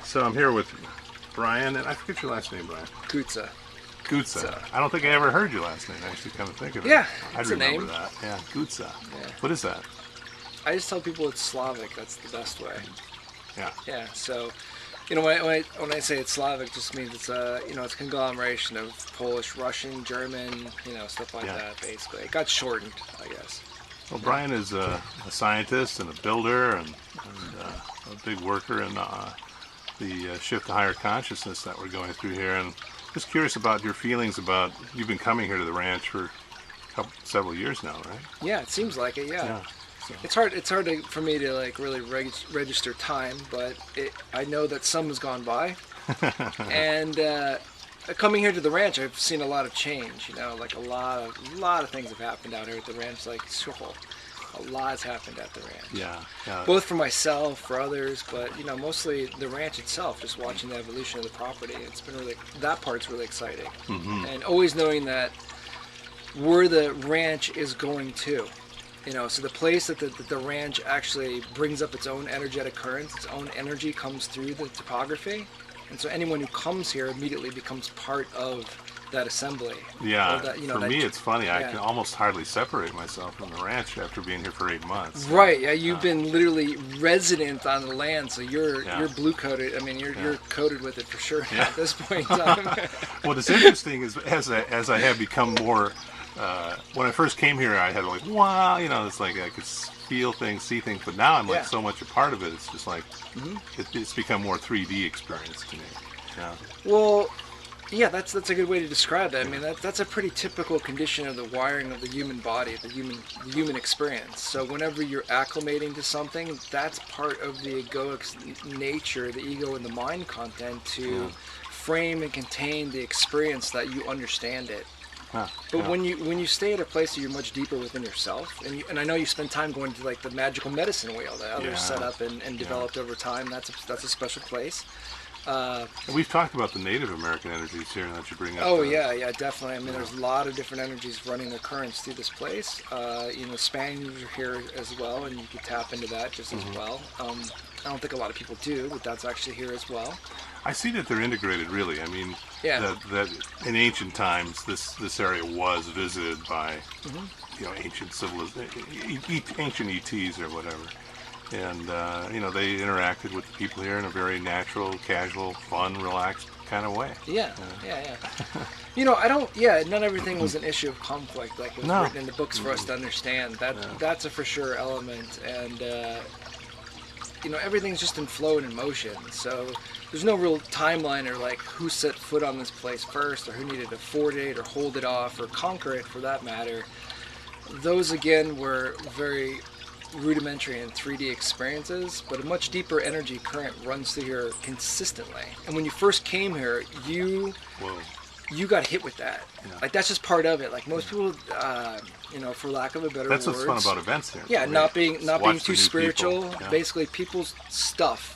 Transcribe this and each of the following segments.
So I'm here with Brian, and I forget your last name, Brian. Kutza. Kutza. I don't think I ever heard your last name, actually, come to think of it. Yeah, I'd it's a remember name. that. Yeah, Kutza. Yeah. What is that? I just tell people it's Slavic. That's the best way. Yeah. Yeah. So, when I say it's Slavic, it just means it's it's a conglomeration of Polish, Russian, German, stuff like that. Basically, it got shortened, I guess. Well, Brian is a scientist and a builder and a big worker in the shift to higher consciousness that we're going through here. And just curious about your feelings about, you've been coming here to the ranch for several years now, right? Yeah, it seems like it. Yeah. So. It's hard for me to really register time, but I know that some has gone by, and coming here to the ranch, I've seen a lot of change. Like a lot of things have happened out here at the ranch. Like a lot has happened at the ranch. Yeah. Both for myself, for others, but mostly the ranch itself. Just watching the evolution of the property, it's been that part's really exciting, and always knowing that where the ranch is going to. So the place that the ranch actually brings up its own energetic currents, its own energy comes through the topography, and so anyone who comes here immediately becomes part of that assembly. Yeah, for me it's funny, I can almost hardly separate myself from the ranch after being here for 8 months. Right, yeah, you've been literally resident on the land, so you're blue-coated, you're coated with it for sure at this point in time. What's interesting is as I have become more, when I first came here, I had like, wow, it's like I could feel things, see things, but now I'm like so much a part of it. It's just like it's become more 3D experience to me. Yeah. Well, yeah, that's a good way to describe that. That's a pretty typical condition of the wiring of the human body, the human experience. So whenever you're acclimating to something, that's part of the egoic nature, the ego and the mind content to frame and contain the experience that you understand it. But when you stay at a place that you're much deeper within yourself, and I know you spend time going to like the magical medicine wheel that others set up and developed over time. That's a special place. And we've talked about the Native American energies here that you bring up. Oh yeah, definitely. There's a lot of different energies running their currents through this place. Spaniards are here as well, and you could tap into that just as well. I don't think a lot of people do, but that's actually here as well. I see that they're integrated, really. That in ancient times, this area was visited by, ancient ancient ETs or whatever, and they interacted with the people here in a very natural, casual, fun, relaxed kind of way. Yeah. Not everything was an issue of conflict like was written in the books for us to understand. That's a for sure element, and everything's just in flow and in motion. So there's no real timeline or like who set foot on this place first or who needed to fort it or hold it off or conquer it for that matter. Those again were very rudimentary and 3D experiences, but a much deeper energy current runs through here consistently. And when you first came here, you got hit with that. Like that's just part of it. Like most people, for lack of a better that's words. That's what's fun about events here. Yeah, not being too spiritual. Yeah. Basically, people's stuff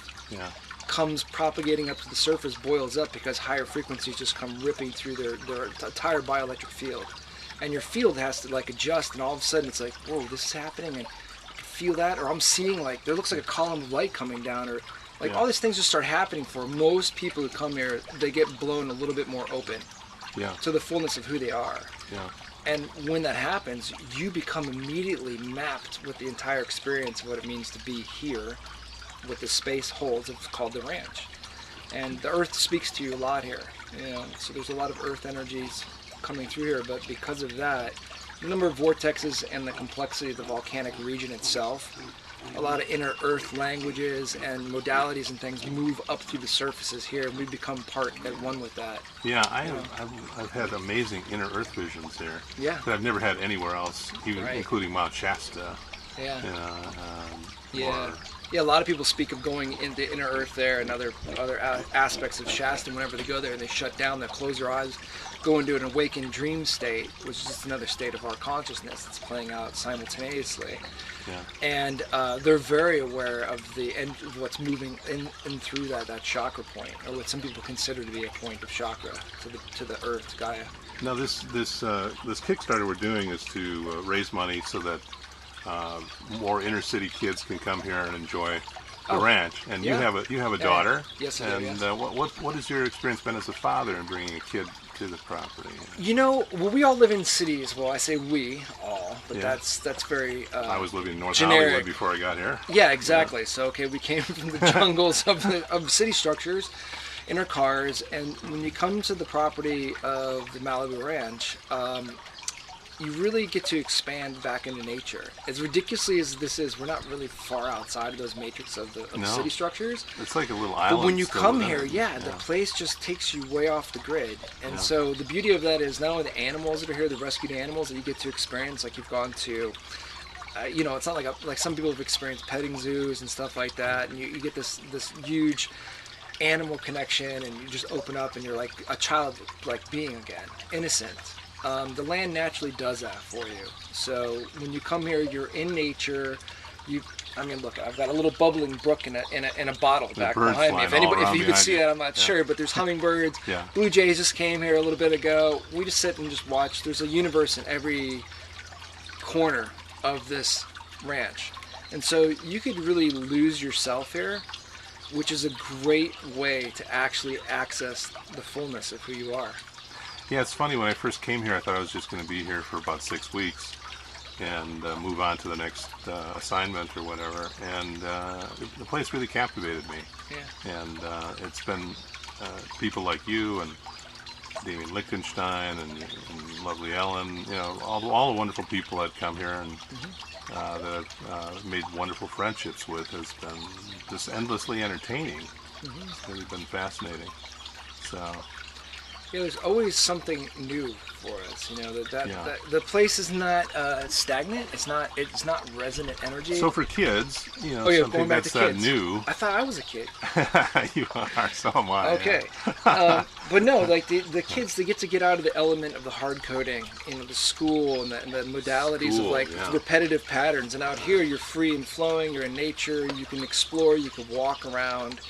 comes propagating up to the surface, boils up because higher frequencies just come ripping through their entire bioelectric field, and your field has to like adjust. And all of a sudden, it's like, whoa, this is happening, and I can feel that, or I'm seeing like there looks like a column of light coming down, or like all these things just start happening for most people who come here. They get blown a little bit more open. To the fullness of who they are. And when that happens, you become immediately mapped with the entire experience of what it means to be here, what the space holds. It's called the ranch. And the earth speaks to you a lot here. So there's a lot of earth energies coming through here, but because of that, the number of vortexes and the complexity of the volcanic region itself, a lot of inner earth languages and modalities and things move up through the surfaces here, and we become part at one with that. Yeah, I've had amazing inner earth visions here. Yeah. That I've never had anywhere else, even including Mount Shasta. Yeah. A lot of people speak of going into inner earth there and other aspects of Shasta. Whenever they go there and they shut down, they'll close their eyes, go into an awakened dream state, which is just another state of our consciousness that's playing out simultaneously. And they're very aware of what's moving in through that chakra point, or what some people consider to be a point of chakra to the earth, Gaia. Now this Kickstarter we're doing is to raise money so that more inner city kids can come here and enjoy ranch, and you have a daughter. Yes, I do. And yes. what has your experience been as a father in bringing a kid to the property? Well, we all live in cities. Well, I say we all, but that's very I was living in North generic. Hollywood before I got here. Yeah, exactly. So okay, we came from the jungles of city structures in our cars, and when you come to the property of the Malibu Ranch, you really get to expand back into nature. As ridiculously as this is, we're not really far outside of those matrix of the city structures. It's like a little island. But when you come here, the place just takes you way off the grid. And so the beauty of that is not only the animals that are here, the rescued animals that you get to experience, like you've gone to, it's not like some people have experienced petting zoos and stuff like that, and you get this huge animal connection, and you just open up and you're like a child-like being again, innocent. The land naturally does that for you. So when you come here, you're in nature. Look, I've got a little bubbling brook in a bottle back behind me. If you could see that, I'm not sure, but there's hummingbirds. Blue jays just came here a little bit ago. We just sit and just watch. There's a universe in every corner of this ranch, and so you could really lose yourself here, which is a great way to actually access the fullness of who you are. Yeah, it's funny, when I first came here, I thought I was just going to be here for about 6 weeks and move on to the next assignment or whatever. And the place really captivated me. Yeah. And it's been people like you and Damien Lichtenstein and lovely Ellen, all the wonderful people that come here and that I've made wonderful friendships with, has been just endlessly entertaining. It's really been fascinating. So... Yeah, there's always something new for us. The place is not stagnant. It's not resonant energy. So for kids, something that's new. I thought I was a kid. You are, so am I. Okay, but no, like the kids, they get out of the element of the hard coding, the school and the modalities of repetitive patterns. And out here, you're free and flowing. You're in nature. You can explore. You can walk around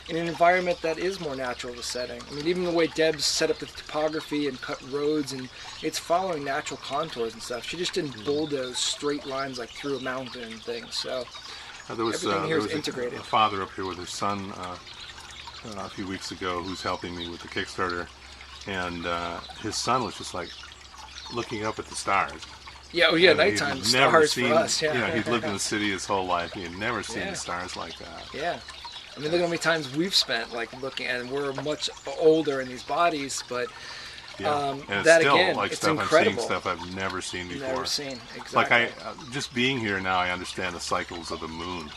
in an environment that is more natural of a setting. I mean, even the way Deb's set up the topography and cut roads, and it's following natural contours and stuff. She just didn't bulldoze straight lines like through a mountain and things. So everything here is integrated. A father up here with his son a few weeks ago who's helping me with the Kickstarter, and his son was just like looking up at the stars. Yeah, nighttime stars for us. Yeah, he'd lived in the city his whole life. He had never seen the stars like that. Yeah. I mean, look at how many times we've spent looking, and we're much older in these bodies, but and that still, again, like, it's stuff incredible. I'm seeing stuff I've never seen before. Never seen, exactly. Like just being here now, I understand the cycles of the moon.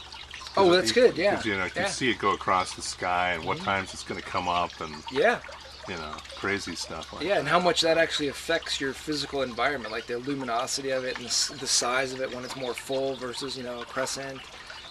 Oh, that's good. Yeah. Because you can see it go across the sky, and what times it's going to come up, and crazy stuff. Like and how much that actually affects your physical environment, like the luminosity of it and the size of it when it's more full versus a crescent.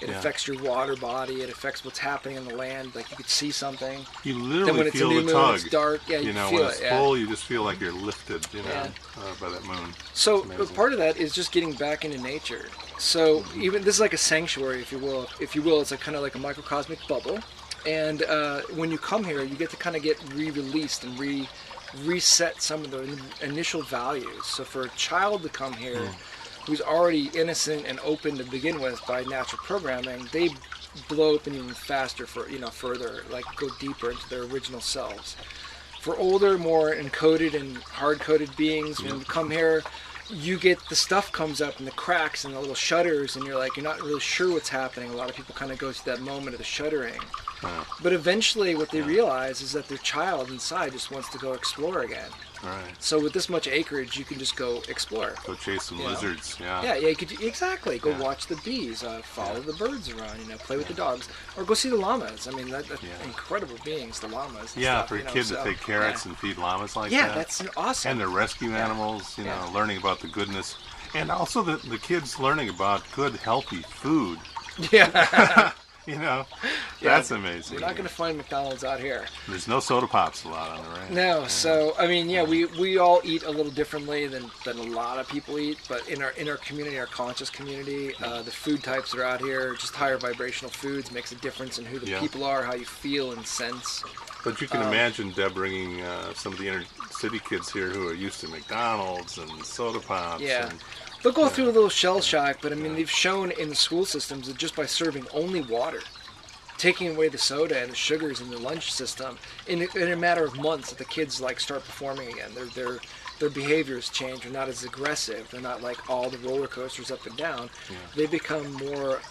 It affects your water body. It affects what's happening in the land. Like you could see something. You literally then when it's feel a new the moon, tug. It's dark. Yeah, you feel when it. it's full, you just feel like you're lifted, by that moon. So part of that is just getting back into nature. So even this is like a sanctuary, if you will. It's kind of like a microcosmic bubble. And when you come here, you get to kind of get re-released and reset some of the initial values. So for a child to come here, who's already innocent and open to begin with by natural programming, they blow open even faster further, like go deeper into their original selves. For older, more encoded and hard-coded beings, when you come here, you get the stuff comes up and the cracks and the little shudders, and you're not really sure what's happening. A lot of people kind of go through that moment of the shuddering. But eventually what they realize is that their child inside just wants to go explore again. Right. So with this much acreage, you can just go explore. Go chase some lizards. Yeah, you could exactly go watch the bees, follow the birds around, play with the dogs, or go see the llamas. I mean, that's incredible beings, the llamas. And stuff, for a kid to take carrots and feed llamas like that. Yeah, that's awesome. And the rescue animals, learning about the goodness, and also the kids learning about good, healthy food. Yeah. That's amazing. We're not going to find McDonald's out here. There's no soda pops allowed on the ranch. No, so I mean, we all eat a little differently than a lot of people eat, but in our community, our conscious community, the food types that are out here, just higher vibrational foods makes a difference in who the people are, how you feel and sense. But you can imagine Deb bringing some of the inner city kids here who are used to McDonald's and soda pops. Yeah. They'll go through a little shell shock, but I mean, they've shown in the school systems that just by serving only water, taking away the soda and the sugars in the lunch system in a matter of months, that the kids like start performing again. Their behaviors change. They're not as aggressive. They're not like all the roller coasters up and down. Yeah. They become more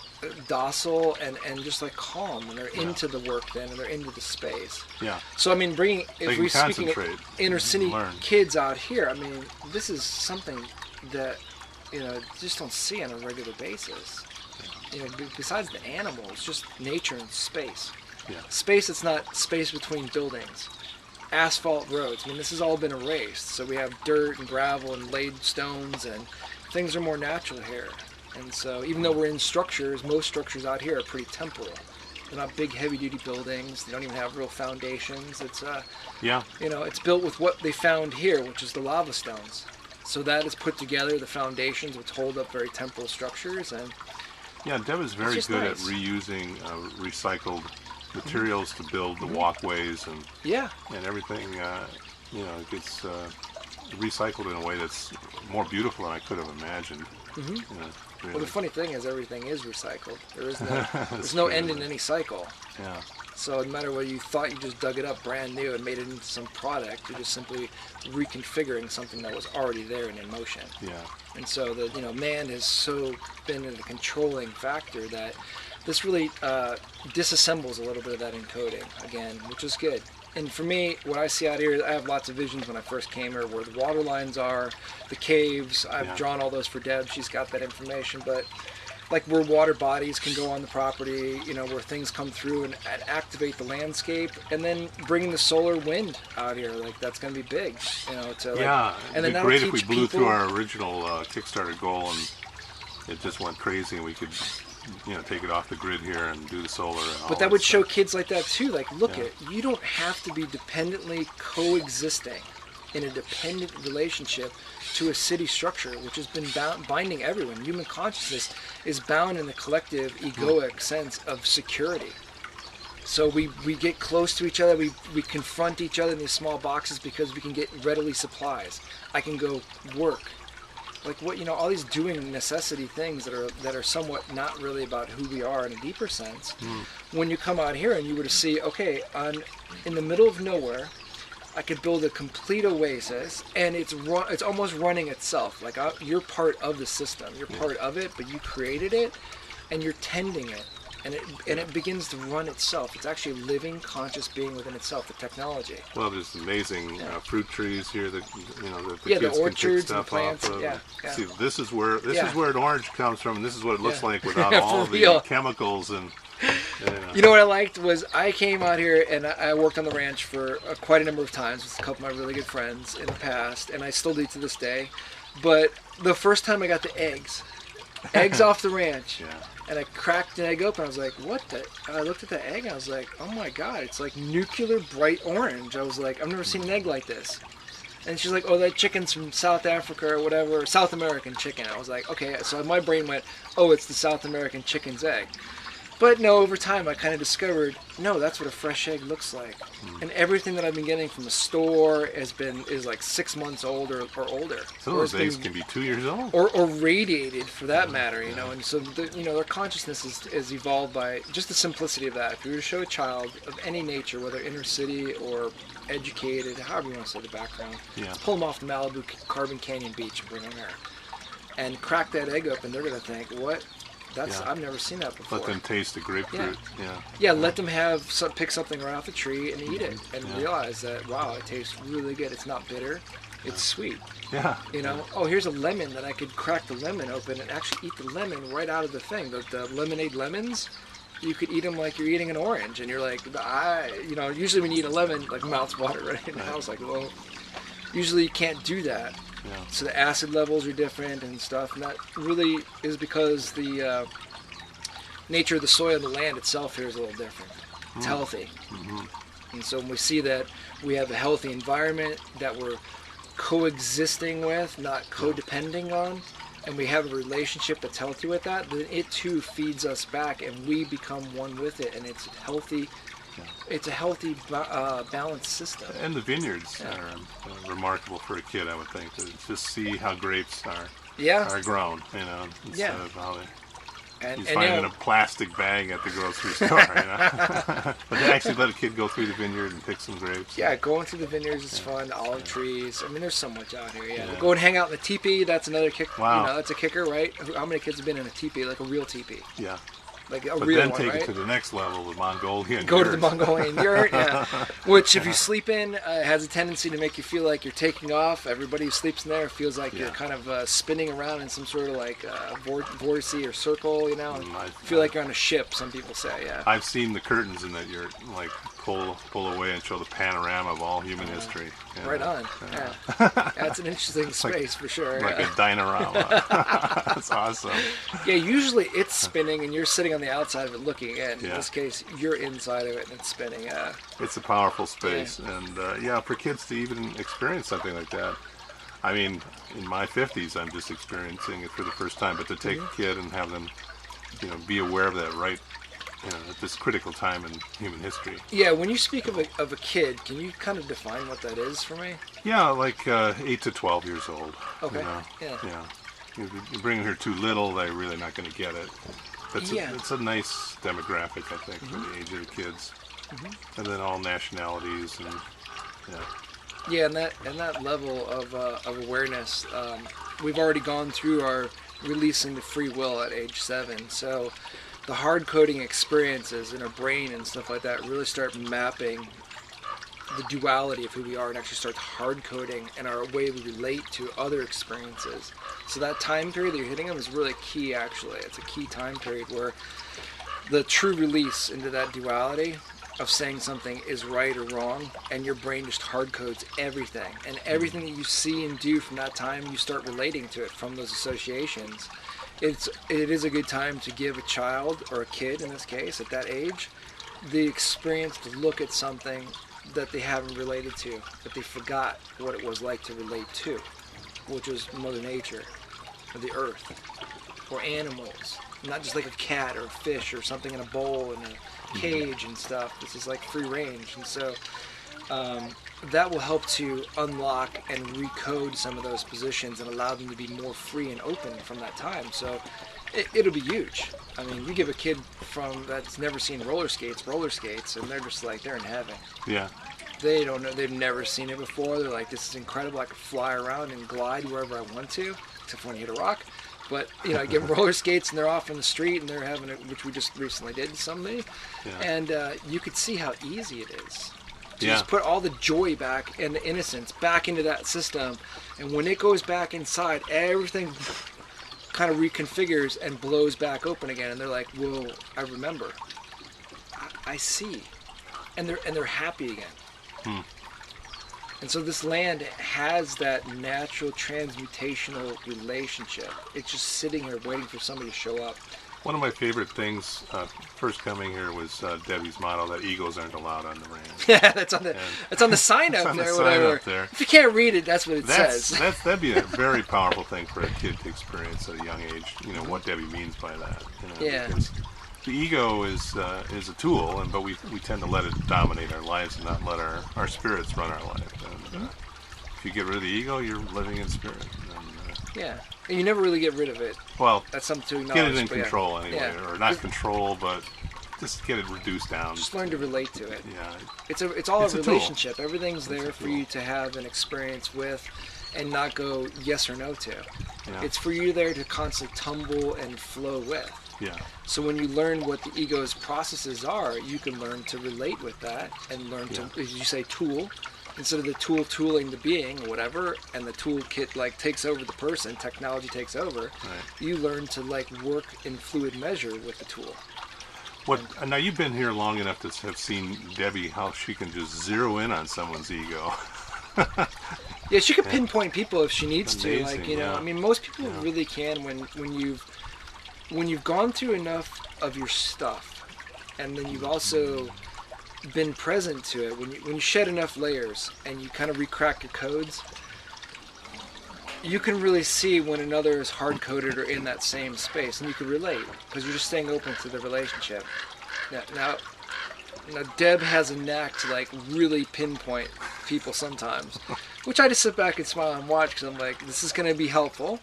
docile and just like calm, and they're into the work then, and they're into the space. Yeah. So I mean, if we're speaking of inner city kids out here, I mean, this is something that just don't see on a regular basis. Besides the animals, just nature and space. Yeah. Space, it's not space between buildings. Asphalt roads. I mean, this has all been erased. So we have dirt and gravel and laid stones, and things are more natural here. And so even though we're in structures, most structures out here are pretty temporal. They're not big, heavy-duty buildings. They don't even have real foundations. It's it's built with what they found here, which is the lava stones. So that is put together, the foundations, which hold up very temporal structures. And yeah, Deb is very good at reusing recycled materials to build the walkways and everything. It gets recycled in a way that's more beautiful than I could have imagined. Really. Well, the funny thing is, everything is recycled. There's no end in any cycle. Yeah. So no matter whether you thought you just dug it up brand new and made it into some product, you're just simply reconfiguring something that was already there and in motion. Yeah. And so man has so been a controlling factor that this really disassembles a little bit of that encoding again, which is good. And for me, what I see out here, I have lots of visions when I first came here, where the water lines are, the caves. I've drawn all those for Deb. She's got that information. But like where water bodies can go on the property, where things come through and activate the landscape, and then bringing the solar wind out here, like that's going to be big. And it'd be great if we blew through our original Kickstarter goal and it just went crazy, and we could take it off the grid here and do the solar. And but that would show kids like that too. Like, look you don't have to be dependently coexisting in a dependent relationship to a city structure, which has been binding everyone. Human consciousness is bound in the collective egoic sense of security. So we get close to each other. We confront each other in these small boxes because we can get readily supplies. I can go work. Like all these doing necessity things that are somewhat not really about who we are in a deeper sense. When you come out here and you were to see, okay, in the middle of nowhere, I could build a complete oasis, and it's almost running itself. Like you're part of the system, you're part of it, but you created it, and you're tending it, and it begins to run itself. It's actually a living, conscious being within itself. The technology. Well, there's amazing fruit trees here that the kids the orchards can take stuff and the plants. Off of. See, this is where an orange comes from, and this is what it looks like without all the chemicals and. You know what I liked was I came out here and I worked on the ranch for quite a number of times with a couple of my really good friends in the past, and I still do to this day. But the first time I got the eggs off the ranch, and I cracked an egg open, I was like, what the? I looked at the egg and I was like, oh my God, it's like nuclear bright orange. I was like, I've never seen an egg like this. And she's like, oh, that chicken's from South Africa or whatever, South American chicken. I was like, okay, so my brain went, oh, it's the South American chicken's egg. But no, over time I kind of discovered, no, that's what a fresh egg looks like. And everything that I've been getting from the store is like 6 months old or older. Some of those eggs can be 2 years old. Or radiated, for that matter, And so, their consciousness is evolved by just the simplicity of that. If you were to show a child of any nature, whether inner city or educated, however you want to say the background, just pull them off the Malibu Carbon Canyon beach and bring them there. And crack that egg open, they're going to think, what? I've never seen that before. Let them taste the grapefruit. Let them pick something right off the tree and eat it, and realize that, wow, it tastes really good. It's not bitter, it's sweet. Oh, here's a lemon that I could crack the lemon open and actually eat the lemon right out of the thing. The lemonade lemons, you could eat them like you're eating an orange, and you're like, usually when you eat a lemon, like mouth's water right now. I was like, well, usually you can't do that. So the acid levels are different and stuff, and that really is because the nature of the soil and the land itself here is a little different. It's healthy. And so when we see that we have a healthy environment that we're coexisting with, not codepending on, and we have a relationship that's healthy with that, then it too feeds us back, and we become one with it, and it's healthy. It's a healthy, balanced system. And the vineyards are remarkable for a kid, I would think, to just see how grapes are grown, instead of how they... And, you find it in a plastic bag at the grocery store, you know. But they actually let a kid go through the vineyard and pick some grapes. Yeah, going through the vineyards is fun. Olive trees. I mean, there's so much out here. Yeah. Go and hang out in the teepee. That's another kick. Wow. You know, that's a kicker, right? How many kids have been in a teepee, like a real teepee? Yeah. Like a but real then one, take right? it to the next level, the Mongolian Go yurt. to the Mongolian yurt, yeah. Which, if you sleep in, has a tendency to make you feel like you're taking off. Everybody who sleeps in there feels like you're kind of spinning around in some sort of like vortice or circle, you know. I feel like you're on a ship, some people say, yeah. I've seen the curtains in that yurt, like pull away and show the panorama of all human history. Yeah. Right on. Yeah. That's an interesting space for sure. Like a dinorama. That's awesome. Yeah, usually it's spinning and you're sitting on the outside of it looking in. In Yeah. this case, you're inside of it and it's spinning. Yeah. It's a powerful space, and for kids to even experience something like that. I mean, in my 50s, I'm just experiencing it for the first time. But to take a kid and have them, be aware of that right, at this critical time in human history. Yeah, when you speak of a kid, can you kind of define what that is for me? Yeah, like 8 to 12 years old. Okay. Yeah. You bring them here too little, they're really not going to get it. It's a nice demographic, I think, for the age of the kids. And then all nationalities and Yeah, and that level of awareness, we've already gone through our releasing the free will at age 7. So the hard coding experiences in our brain and stuff like that really start mapping the duality of who we are and actually start hard coding and our way we relate to other experiences. So that time period that you're hitting them is really key, actually. It's a key time period where the true release into that duality of saying something is right or wrong, and your brain just hard codes everything. And everything that you see and do from that time, you start relating to it from those associations. It is a good time to give a child, or a kid in this case, at that age, the experience to look at something that they haven't related to, that they forgot what it was like to relate to, which was Mother Nature, or the earth, or animals. Not just like a cat or a fish or something in a bowl in a cage and stuff. This is like free range. And so that will help to unlock and recode some of those positions and allow them to be more free and open from that time. So it'll be huge. I mean, you give a kid that's never seen roller skates, and they're just like, they're in heaven. Yeah. They don't know, they've never seen it before. They're like, this is incredible. I could fly around and glide wherever I want to, except for when you hit a rock. But, I give them roller skates and they're off in the street and they're having it, which we just recently did somebody. Yeah. And you could see how easy it is to just put all the joy back and the innocence back into that system. And when it goes back inside, everything kind of reconfigures and blows back open again. And they're like, whoa, I remember. I see. And they're happy again. And so this land has that natural transmutational relationship. It's just sitting here waiting for somebody to show up. One of my favorite things, first coming here, was Debbie's motto that eagles aren't allowed on the range. Yeah, that's on the sign up there. Whatever. If you can't read it, that's what it says. That'd be a very powerful thing for a kid to experience at a young age. What Debbie means by that. Because the ego is a tool, but we tend to let it dominate our lives and not let our spirits run our life. And if you get rid of the ego, you're living in spirit. And you never really get rid of it. Well, that's something to acknowledge. Get it in control anyway, or not control, but just get it reduced down. Just learn to relate to it. Yeah, it's all a relationship. Tool. Everything's there for you to have an experience with, and not go yes or no to. Yeah. It's for you there to constantly tumble and flow with. Yeah. So when you learn what the ego's processes are, you can learn to relate with that and learn to, as you say, tool. Instead of the tool tooling the being or whatever, and the toolkit takes over the person, technology takes over, right. You learn to work in fluid measure with the tool. Now you've been here long enough to have seen Debbie, how she can just zero in on someone's ego. Yeah, she can pinpoint people if she needs Amazing, to. I mean, most people really can when you've gone through enough of your stuff, and then you've also been present to it, when you shed enough layers and you kind of recrack your codes, you can really see when another is hard-coded or in that same space, and you can relate because you're just staying open to the relationship. Now Deb has a knack to really pinpoint people sometimes, which I just sit back and smile and watch because I'm like, this is going to be helpful.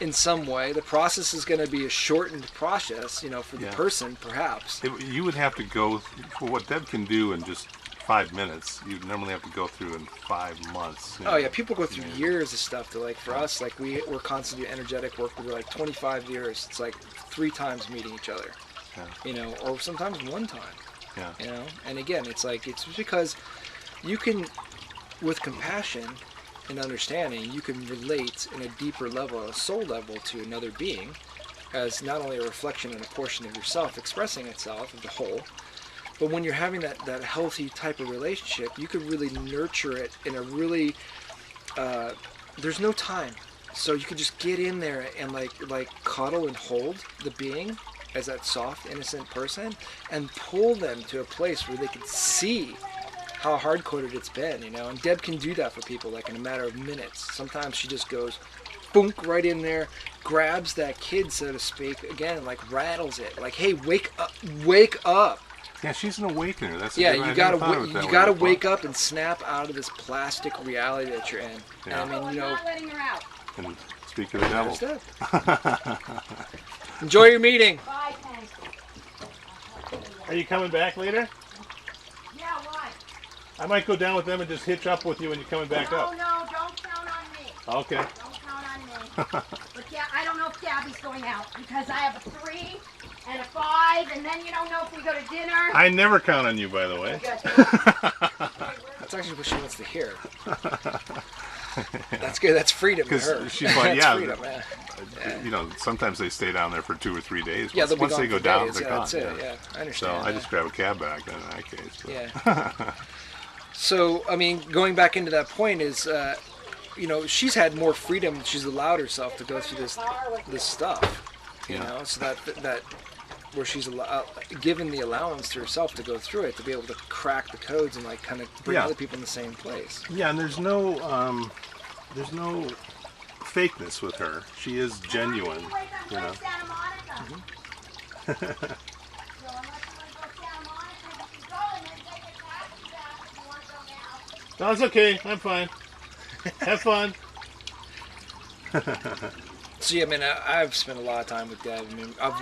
in some way. The process is going to be a shortened process, for the person, perhaps. You would have to go for what Deb can do in just 5 minutes. You'd normally have to go through in 5 months. Oh yeah, people go through years of stuff. To for us, we're constantly energetic work. We're 25 years. It's 3 times meeting each other. Or sometimes 1 time. Yeah. And again, it's because you can, with compassion and understanding, you can relate in a deeper level, a soul level, to another being, as not only a reflection and a portion of yourself expressing itself, of the whole, but when you're having that healthy type of relationship, you could really nurture it in a really, there's no time. So you could just get in there and cuddle and hold the being as that soft, innocent person, and pull them to a place where they can see how hard-coded it's been, and Deb can do that for people in a matter of minutes. Sometimes she just goes boonk right in there, grabs that kid, so to speak, again, rattles it, hey, wake up. Yeah, she's an awakener. That's you gotta wake up and snap out of this plastic reality that you're in. Yeah. And I'm not letting her out. And speak of the devil. Enjoy your meeting. Bye, thanks. Are you coming back later? Yeah, why? I might go down with them and just hitch up with you when you're coming back up. No, don't count on me. Okay. Don't count on me. But yeah, I don't know if Gabby's going out because I have a 3 and a 5, and then you don't know if we go to dinner. I never count on you, by the way. That's actually what she wants to hear. That's good. That's freedom to her. Because she's like, yeah, freedom, sometimes they stay down there for 2 or 3 days. Yeah, they'll be once gone they go for down, days. they're gone. That's it. Yeah, I understand. So I just grab a cab back then in that case. But. Yeah. So, going back into that point is, she's had more freedom. She's allowed herself to go through this stuff, so that where she's given the allowance to herself to go through it, to be able to crack the codes and kind of bring other people in the same place. Yeah, and there's no fakeness with her. She is genuine, No, it's okay. I'm fine. Have fun. So yeah, I've spent a lot of time with Deb. I've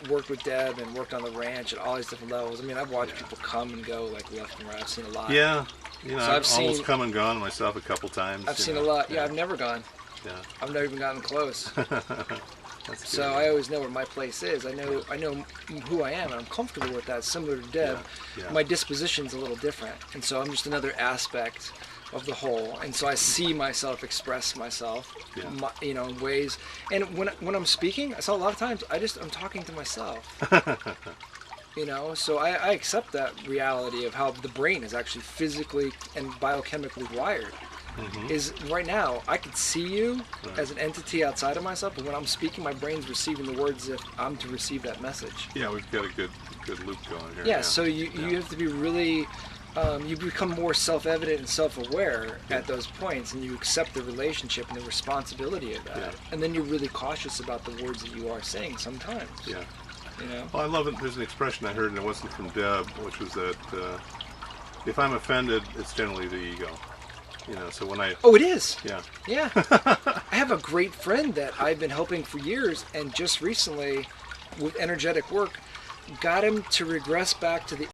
worked with Deb and worked on the ranch at all these different levels. I've watched people come and go left and right. I've seen a lot. Yeah, so I've almost come and gone myself a couple times. I've seen a lot. Yeah, I've never gone. Yeah. I've never even gotten close. That's so good. I always know where my place is. I know who I am, and I'm comfortable with that. Similar to Deb, my disposition's a little different, and so I'm just another aspect of the whole. And so I see myself express myself, in ways. And when I'm speaking, I saw a lot of times I'm talking to myself. So I accept that reality of how the brain is actually physically and biochemically wired. Is right now I could see you as an entity outside of myself, but when I'm speaking, my brain's receiving the words as if I'm to receive that message. Yeah, we've got a good loop going here. Yeah, so you have to be really, you become more self-evident and self-aware at those points, and you accept the relationship and the responsibility of that, and then you're really cautious about the words that you are saying sometimes. Yeah. Well, I love it. There's an expression I heard, and it wasn't from Deb, which was that if I'm offended, it's generally the ego. So when I... Oh, it is? Yeah. I have a great friend that I've been helping for years, and just recently, with energetic work, got him to regress back to the